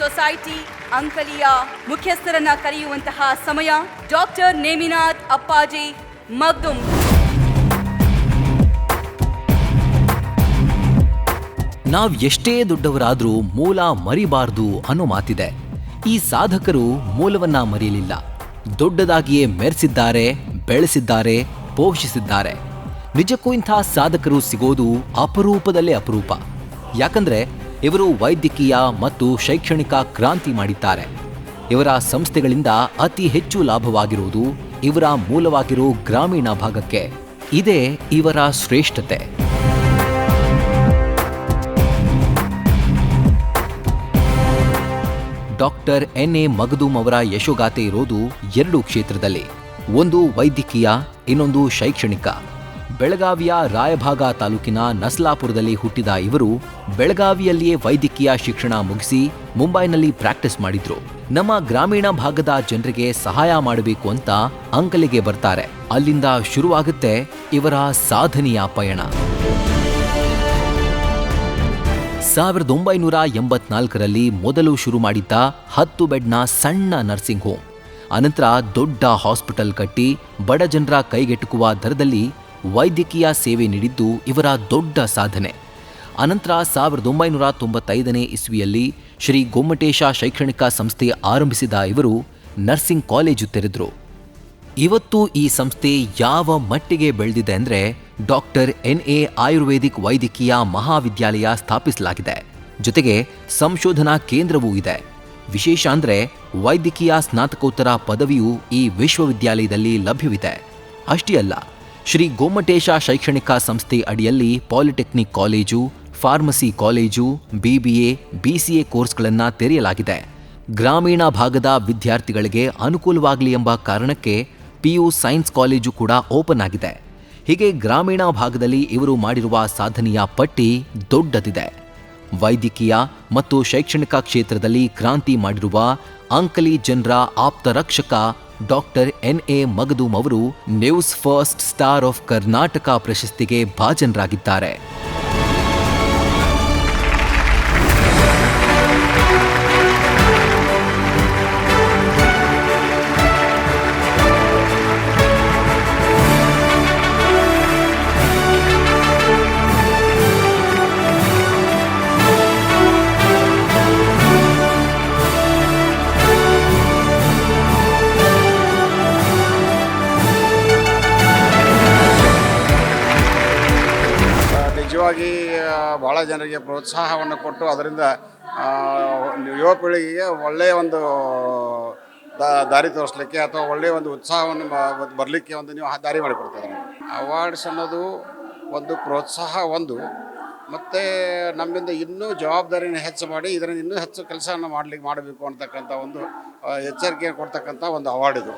Society ಅಂಕಲಿಯ ಮುಖ್ಯಸ್ಥರನ್ನ ಕರೆಯುವಂತಹ ಸಮಯ. Doctor Neminath ಅಪ್ಪಾಜಿ ಮಗ್ದುಮ್. ನಾವ್ ಎಷ್ಟೇ ದೊಡ್ಡವರಾದ್ರೂ ಮೂಲ ಮರಿಬಾರ್ದು ಅನ್ನೋ ಮಾತಿದೆ. ಈ ಸಾಧಕರು ಮೂಲವನ್ನ ಮರೆಯಲಿಲ್ಲ. ದೊಡ್ಡದಾಗಿಯೇ ಮೆರೆಸಿದ್ದಾರೆ, ಬೆಳೆಸಿದ್ದಾರೆ, ಪೋಷಿಸಿದ್ದಾರೆ. ನಿಜಕ್ಕೂ ಇಂಥ ಸಾಧಕರು ಸಿಗೋದು ಅಪರೂಪದಲ್ಲೇ ಅಪರೂಪ. ಯಾಕಂದ್ರೆ ಇವರು ವೈದ್ಯಕೀಯ ಮತ್ತು ಶೈಕ್ಷಣಿಕ ಕ್ರಾಂತಿ ಮಾಡಿದ್ದಾರೆ. ಇವರ ಸಂಸ್ಥೆಗಳಿಂದ ಅತಿ ಹೆಚ್ಚು ಲಾಭವಾಗಿರುವುದು ಇವರ ಮೂಲವಾಗಿರೋ ಗ್ರಾಮೀಣ ಭಾಗಕ್ಕೆ. ಇದೇ ಇವರ ಶ್ರೇಷ್ಠತೆ. ಡಾಕ್ಟರ್ ಎನ್.ಎ. ಮಗ್ದುಮ್ ಅವರ ಯಶೋಗಾಥೆ ಇರೋದು 2 ಕ್ಷೇತ್ರದಲ್ಲಿ. ಒಂದು ವೈದ್ಯಕೀಯ, ಇನ್ನೊಂದು ಶೈಕ್ಷಣಿಕ. ಬೆಳಗಾವಿಯ ರಾಯಭಾಗ ತಾಲೂಕಿನ ನಸ್ಲಾಪುರದಲ್ಲಿ ಹುಟ್ಟಿದ ಇವರು ಬೆಳಗಾವಿಯಲ್ಲಿಯೇ ವೈದ್ಯಕೀಯ ಶಿಕ್ಷಣ ಮುಗಿಸಿ ಮುಂಬೈನಲ್ಲಿ ಪ್ರಾಕ್ಟೀಸ್ ಮಾಡಿದ್ರು. ನಮ್ಮ ಗ್ರಾಮೀಣ ಭಾಗದ ಜನರಿಗೆ ಸಹಾಯ ಮಾಡಬೇಕು ಅಂತ ಅಂಕಲಿಗೆ ಬರ್ತಾರೆ. ಅಲ್ಲಿಂದ ಶುರುವಾಗುತ್ತೆ ಇವರ ಸಾಧನೆಯ ಪಯಣ. 1984ರಲ್ಲಿ ಮೊದಲು ಶುರು ಮಾಡಿದ್ದ 10 ಬೆಡ್ನ ಸಣ್ಣ ನರ್ಸಿಂಗ್ ಹೋಮ್, ಅನಂತರ ದೊಡ್ಡ ಹಾಸ್ಪಿಟಲ್ ಕಟ್ಟಿ ಬಡ ಜನರ ಕೈಗೆಟುಕುವ ದರದಲ್ಲಿ ವೈದ್ಯಕೀಯ ಸೇವೆ ನೀಡಿದ್ದು ಇವರ ದೊಡ್ಡ ಸಾಧನೆ. ಅನಂತರ 1995ನೇ ಇಸ್ವಿಯಲ್ಲಿ ಶ್ರೀ ಗೊಮ್ಮಟೇಶ ಶೈಕ್ಷಣಿಕ ಸಂಸ್ಥೆ ಆರಂಭಿಸಿದ ಇವರು ನರ್ಸಿಂಗ್ ಕಾಲೇಜು ತೆರೆದರು. ಇವತ್ತು ಈ ಸಂಸ್ಥೆ ಯಾವ ಮಟ್ಟಿಗೆ ಬೆಳೆದಿದೆ ಅಂದರೆ ಡಾಕ್ಟರ್ ಎನ್.ಎ. ಆಯುರ್ವೇದಿಕ್ ವೈದ್ಯಕೀಯ ಮಹಾವಿದ್ಯಾಲಯ ಸ್ಥಾಪಿಸಲಾಗಿದೆ. ಜೊತೆಗೆ ಸಂಶೋಧನಾ ಕೇಂದ್ರವೂ ಇದೆ. ವಿಶೇಷ ಅಂದರೆ ವೈದ್ಯಕೀಯ ಸ್ನಾತಕೋತ್ತರ ಪದವಿಯೂ ಈ ವಿಶ್ವವಿದ್ಯಾಲಯದಲ್ಲಿ ಲಭ್ಯವಿದೆ. ಅಷ್ಟೇ ಅಲ್ಲ, ಶ್ರೀ ಗೊಮ್ಮಟೇಶ ಶೈಕ್ಷಣಿಕ ಸಂಸ್ಥೆ ಅಡಿಯಲ್ಲಿ polytechnic college, pharmacy college, BBA, BCA ಕೋರ್ಸ್ಗಳನ್ನು ತೆರೆಯಲಾಗಿದೆ. ಗ್ರಾಮೀಣ ಭಾಗದ ವಿದ್ಯಾರ್ಥಿಗಳಿಗೆ ಅನುಕೂಲವಾಗಲಿ ಎಂಬ ಕಾರಣಕ್ಕೆ PU ಸೈನ್ಸ್ ಕಾಲೇಜು ಕೂಡ ಓಪನ್ ಆಗಿದೆ. ಹೀಗೆ ಗ್ರಾಮೀಣ ಭಾಗದಲ್ಲಿ ಇವರು ಮಾಡಿರುವ ಸಾಧನೆಯ ಪಟ್ಟಿ ದೊಡ್ಡದಿದೆ. ವೈದ್ಯಕೀಯ ಮತ್ತು ಶೈಕ್ಷಣಿಕ ಕ್ಷೇತ್ರದಲ್ಲಿ ಕ್ರಾಂತಿ ಮಾಡಿರುವ ಅಂಕಲಿ ಜನರ ಆಪ್ತ ರಕ್ಷಕ ಡಾಕ್ಟರ್ ಎನ್.ಎ. ಮಗ್ದುಮ್ ಅವರು news first star of Karnataka ಪ್ರಶಸ್ತಿಗೆ ಭಾಜನರಾಗಿದ್ದಾರೆ. ನಿಜವಾಗಿ ಭಾಳ ಜನರಿಗೆ ಪ್ರೋತ್ಸಾಹವನ್ನು ಕೊಟ್ಟು ಅದರಿಂದ ಯುವ ಪೀಳಿಗೆಗೆ ಒಳ್ಳೆಯ ಒಂದು ದಾರಿ ತೋರಿಸಲಿಕ್ಕೆ ಅಥವಾ ಒಳ್ಳೆಯ ಒಂದು ಉತ್ಸಾಹವನ್ನು ಬರಲಿಕ್ಕೆ ಒಂದು ನೀವು ದಾರಿ ಮಾಡಿಕೊಡ್ತಾರೆ. ಅವಾರ್ಡ್ಸ್ ಅನ್ನೋದು ಒಂದು ಪ್ರೋತ್ಸಾಹ ಒಂದು, ಮತ್ತು ನಮ್ಮಿಂದ ಇನ್ನೂ ಜವಾಬ್ದಾರಿನ ಹೆಚ್ಚು ಮಾಡಿ ಇದರಿಂದ ಇನ್ನೂ ಹೆಚ್ಚು ಕೆಲಸವನ್ನು ಮಾಡಬೇಕು ಅಂತಕ್ಕಂಥ ಒಂದು ಎಚ್ಚರಿಕೆ ಕೊಡ್ತಕ್ಕಂಥ ಒಂದು ಅವಾರ್ಡ್ ಇದು.